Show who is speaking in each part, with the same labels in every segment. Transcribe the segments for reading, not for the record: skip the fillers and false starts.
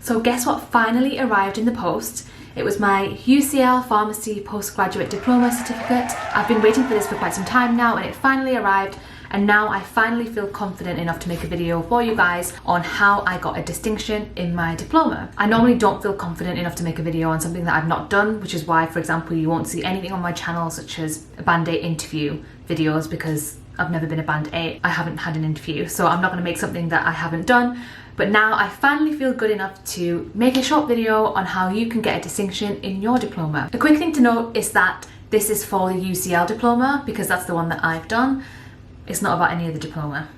Speaker 1: So guess what finally arrived in the post? It was my UCL Pharmacy Postgraduate Diploma certificate. I've been waiting for this for quite some time now, and it finally arrived. And now I finally feel confident enough to make a video for you guys on how I got a distinction in my diploma. I normally don't feel confident enough to make a video on something that I've not done, which is why, for example, you won't see anything on my channel such as Band 8 interview videos, because I've never been a Band 8. I haven't had an interview, so I'm not going to make something that I haven't done. But now I finally feel good enough to make a short video on how you can get a distinction in your diploma. A quick thing to note is that this is for the UCL diploma because that's the one that I've done. It's not about any other diploma.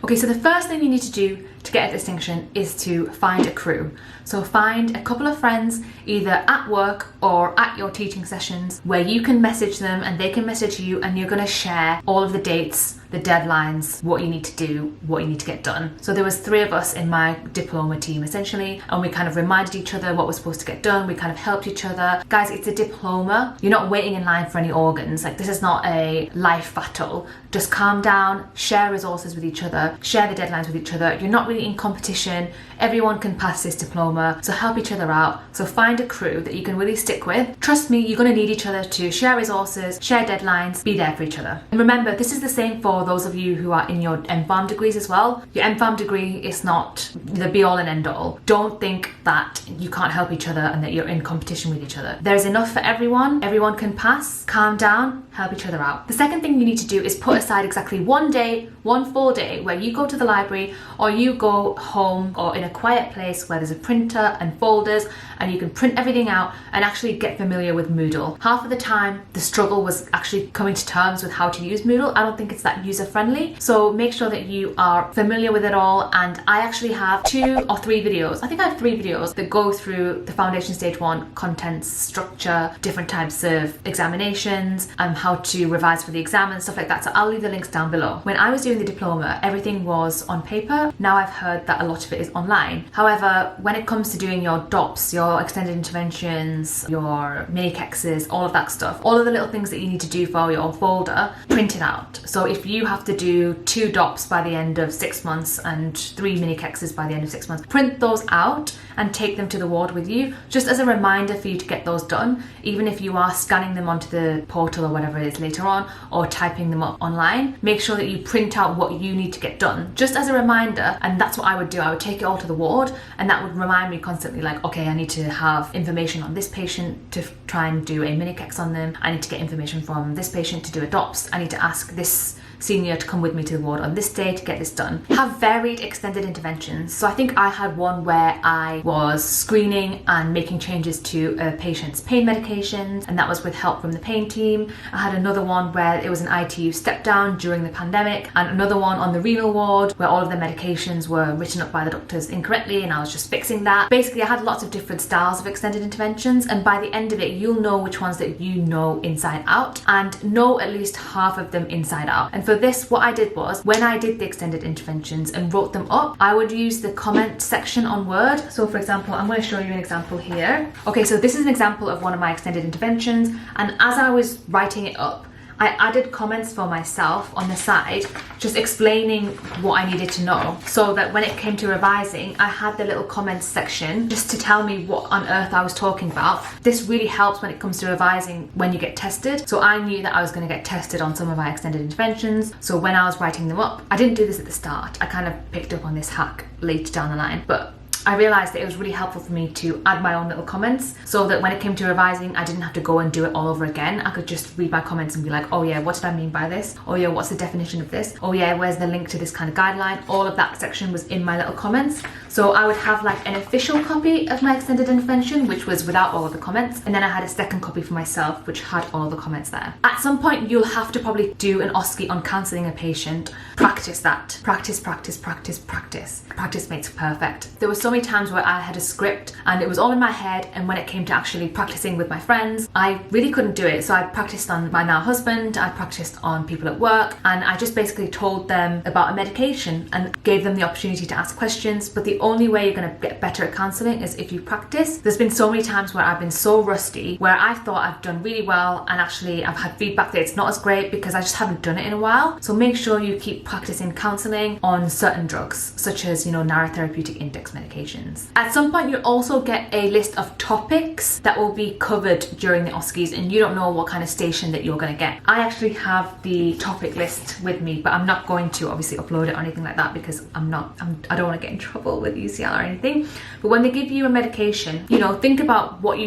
Speaker 1: Okay, so the first thing you need to do to get a distinction is to find a crew. So find a couple of friends either at work or at your teaching sessions where you can message them and they can message you, and you're going to share all of the dates, the deadlines, what you need to do, what you need to get done. So there was 3 of us in my diploma team essentially, and we kind of reminded each other what was supposed to get done. We kind of helped each other. Guys, it's a diploma. You're not waiting in line for any organs. Like, this is not a life battle. Just calm down, share resources with each other, share the deadlines with each other. You're not really in competition. Everyone can pass this diploma, so help each other out. So find a crew that you can really stick with. Trust me, you're going to need each other to share resources, share deadlines, be there for each other. And remember, this is the same for those of you who are in your MPharm degrees as well. Your MPharm degree is not the be all and end all. Don't think that you can't help each other and that you're in competition with each other. There's enough for everyone. Everyone can pass. Calm down, help each other out. The second thing you need to do is put aside exactly one day, one full day where you go to the library or you go home or in a quiet place where there's a printer and folders and you can print everything out and actually get familiar with Moodle. Half of the time the struggle was actually coming to terms with how to use Moodle. I don't think it's that user friendly, so make sure that you are familiar with it all. And I actually have 2 or 3 videos, I think I have 3 videos that go through the foundation stage 1 contents, structure, different types of examinations, how to revise for the exam and stuff like that, so I'll leave the links down below. When I was doing the diploma, everything was on paper. Now I've heard that a lot of it is online. However, when it comes to doing your DOPS, your extended interventions, your mini kexes, all of that stuff, all of the little things that you need to do for your folder, print it out. So if you have to do 2 DOPS by the end of 6 months and 3 mini kexes by the end of 6 months, print those out and take them to the ward with you, just as a reminder for you to get those done, even if you are scanning them onto the portal or whatever it is later on, or typing them up online. Make sure that you print out what you need to get done, just as a reminder. And that's what I would do. I would take it all to the ward, and that would remind me constantly, like, okay, I need to have information on this patient to try and do a mini kex on them. I need to get information from this patient to do a DOPS. I need to ask this senior to come with me to the ward on this day to get this done. Have varied extended interventions. So I think I had one where I was screening and making changes to a patient's pain medications, and that was with help from the pain team. I had another one where it was an ITU step down during the pandemic, and another one on the renal ward where all of the medications were written up by the doctors incorrectly and I was just fixing that. Basically, I had lots of different styles of extended interventions, and by the end of it, you'll know which ones that you know inside out and know at least half of them inside out. And for this, what I did was, when I did the extended interventions and wrote them up, I would use the comment section on Word. So for example, I'm going to show you an example here. Okay, so this is an example of one of my extended interventions, and as I was writing it up, I added comments for myself on the side, just explaining what I needed to know, so that when it came to revising, I had the little comments section just to tell me what on earth I was talking about. This really helps when it comes to revising when you get tested. So I knew that I was going to get tested on some of my extended interventions, so when I was writing them up, I didn't do this at the start. I kind of picked up on this hack later down the line, but I realised that it was really helpful for me to add my own little comments, so that when it came to revising, I didn't have to go and do it all over again. I could just read my comments and be like, oh yeah, what did I mean by this? Oh yeah, what's the definition of this? Oh yeah, where's the link to this kind of guideline? All of that section was in my little comments. So I would have like an official copy of my extended intervention, which was without all of the comments, and then I had a second copy for myself, which had all of the comments there. At some point, you'll have to probably do an OSCE on counselling a patient. Practice that. Practice, practice, practice, practice. Practice makes perfect. There were so many times where I had a script and it was all in my head, and when it came to actually practicing with my friends, I really couldn't do it. So I practiced on my now husband, I practiced on people at work, and I just basically told them about a medication and gave them the opportunity to ask questions. But the only way you're going to get better at counselling is if you practice. There's been so many times where I've been so rusty, where I thought I've done really well, and actually I've had feedback that it's not as great because I just haven't done it in a while. So make sure you keep practicing counselling on certain drugs, such as, narrow therapeutic index medication. medications. At some point, you'll also get a list of topics that will be covered during the OSCEs, and you don't know what kind of station that you're going to get. I actually have the topic list with me, but I'm not going to obviously upload it or anything like that because I don't want to get in trouble with UCL or anything. But when they give you a medication, you know, think about what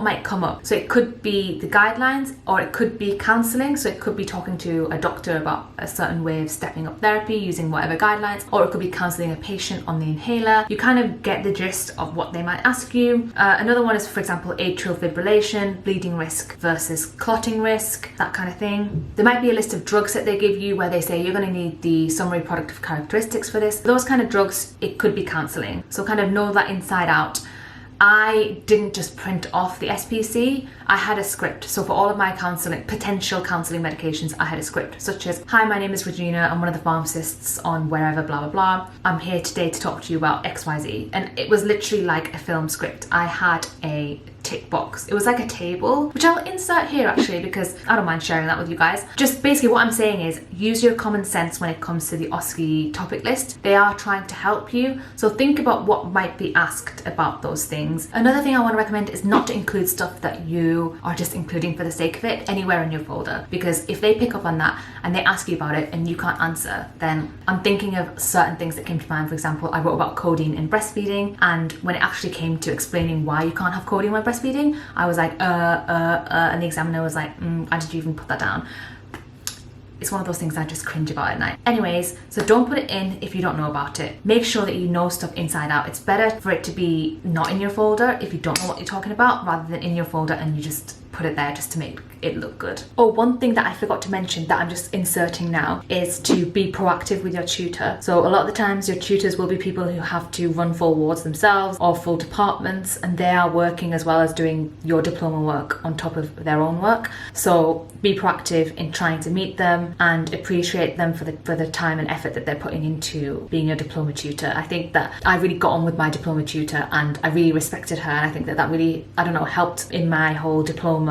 Speaker 1: might come up. So it could be the guidelines, or it could be counselling. So it could be talking to a doctor about a certain way of stepping up therapy using whatever guidelines, or it could be counselling a patient on the inhaler. You kind of get the gist of what they might ask you. Another one is, for example, atrial fibrillation, bleeding risk versus clotting risk, that kind of thing. There might be a list of drugs that they give you where they say you're going to need the summary product of characteristics for this. Those kind of drugs, it could be counselling. So kind of know that inside out. I didn't just print off the SPC, I had a script. So for all of my potential counselling medications, I had a script such as, hi, my name is Regina, I'm one of the pharmacists on wherever, blah, blah, blah. I'm here today to talk to you about XYZ. And it was literally like a film script. I had a tick box. It was like a table, which I'll insert here actually because I don't mind sharing that with you guys. Just basically what I'm saying is use your common sense when it comes to the OSCE topic list. They are trying to help you. So think about what might be asked about those things. Another thing I want to recommend is not to include stuff that you are just including for the sake of it anywhere in your folder, because if they pick up on that and they ask you about it and you can't answer, then I'm thinking of certain things that came to mind. For example, I wrote about codeine in breastfeeding, and when it actually came to explaining why you can't have codeine when breastfeeding, I was like, and the examiner was like, why did you even put that down? It's one of those things I just cringe about at night. Anyways, so don't put it in if you don't know about it. Make sure that you know stuff inside out. It's better for it to be not in your folder if you don't know what you're talking about, rather than in your folder and you just put it there just to make it look good. Oh, one thing that I forgot to mention that I'm just inserting now is to be proactive with your tutor. So a lot of the times your tutors will be people who have to run full wards themselves or full departments, and they are working as well as doing your diploma work on top of their own work. So be proactive in trying to meet them and appreciate them for the time and effort that they're putting into being your diploma tutor. I think that I really got on with my diploma tutor and I really respected her, and I think that really, I don't know, helped in my whole diploma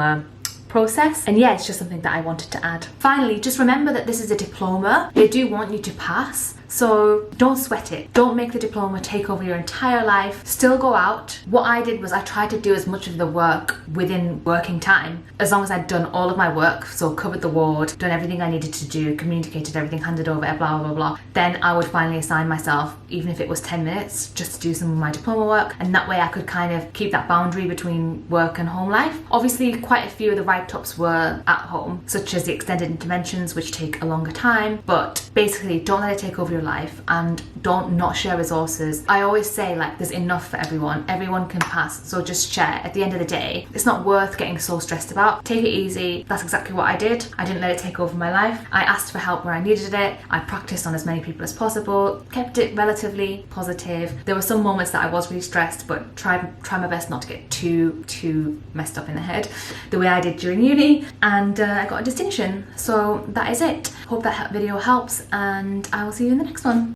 Speaker 1: process. And yeah, it's just something that I wanted to add. Finally, just remember that this is a diploma. They do want you to pass, so don't sweat it. Don't make the diploma take over your entire life. Still go out. What I did was I tried to do as much of the work within working time, as long as I'd done all of my work, so covered the ward, done everything I needed to do, communicated everything, handed over, blah, blah, blah. Then I would finally assign myself, even if it was 10 minutes, just to do some of my diploma work. And that way I could kind of keep that boundary between work and home life. Obviously, quite a few of the write-ups were at home, such as the extended interventions, which take a longer time. But basically, don't let it take over your life, and don't not share resources. I always say, like, there's enough for everyone. Everyone can pass, so just share. At the end of the day, it's not worth getting so stressed about. Take it easy. That's exactly what I did. I didn't let it take over my life. I asked for help where I needed it. I practiced on as many people as possible, kept it relatively positive. There were some moments that I was really stressed, but try my best not to get too messed up in the head the way I did during uni, and I got a distinction. So that is it. Hope that video helps, and I will see you in the next one.